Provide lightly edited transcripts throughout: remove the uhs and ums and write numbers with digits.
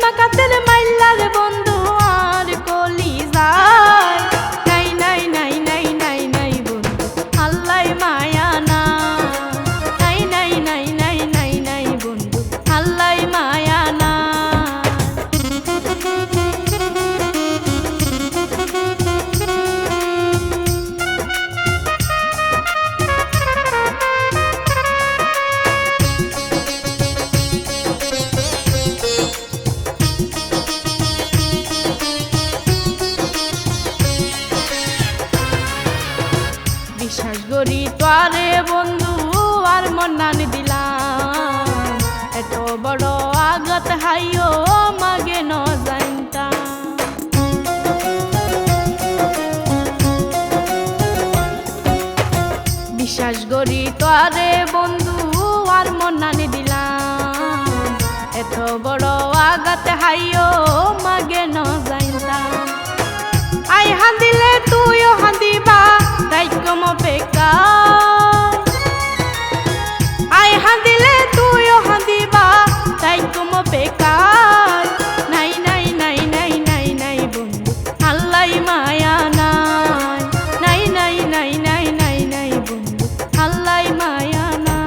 মাকাতের মাইল্লার বন্ধু আর কলি যায় নাই নাই নাই নাই নাই নাই বন্ধু আল্লাহ মায়া না নাই নাই নাই নাই নাই নাই বন্ধু আল্লাহ মায়া না বিশ্বাস করি তোরে বন্ধু আর মন্নান দিলাম এত বড় আঘাত হাইও মাগে ন জানতা বিশ্বাস করি তোরে বন্ধু আর মন্নান দিলাম এত বড় আঘাত হাইও মাগে ন জানতা আই হান্দিলে তুইও হান্দিবা তাই কম বেকার আই হান্দিলে তুইও হান্দিবা তাই কম বেকার নাই নাই নাই নাই নাই নাই বন্ধু আল্লাহ মায়া নাই নাই নাই নাই নাই নাই নাই বন্ধু আল্লাহ মায়া নাই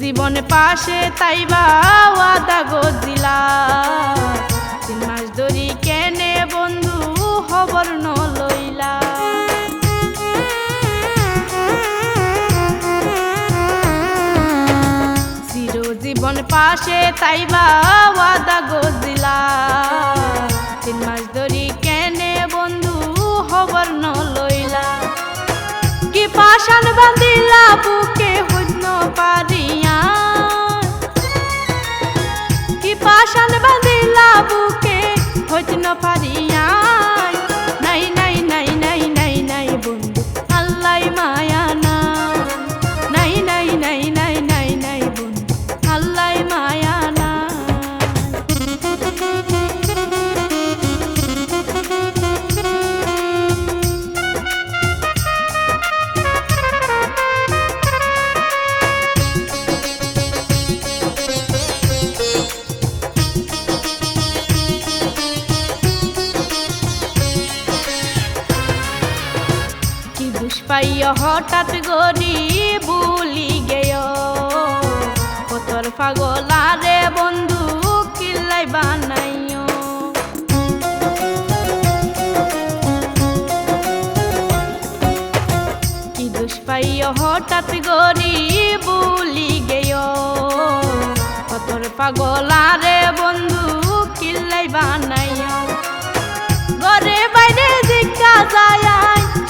জীবন পাশে তাইবা ওয়াদা গজিলা 3 মাস ধরি কেনে বন্ধু খবর ন লইলা চির জীবন পাশে তাইবা ওয়াদা গজিলা 3 মাস ধরি কেনে বন্ধু খবর ন লইলা কি পাশান বাঁধিলা বুকে হইন পারিয়া কি পাশান বাঁধিলা বুকে হইন পারিয়া নাই নাই নাই নাই নাই নাই বন্ধু আল্লাহ মায়া নাই নাই নাই নাই নাই নাই বন্ধু আল্লাহ মায়া না পাইয়া হঠাৎ গরি বুলি গেয় কতর পাগলারে বন্ধু কিল্লাই বানাইও কি দুষ পাইয়া হঠাৎ গরি বুলি গেয় কতর পাগলারে বন্ধু কিল্লাই বানাইও ঘরে বাইরে জিজ্ঞা যায়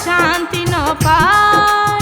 শান্তি ন পায়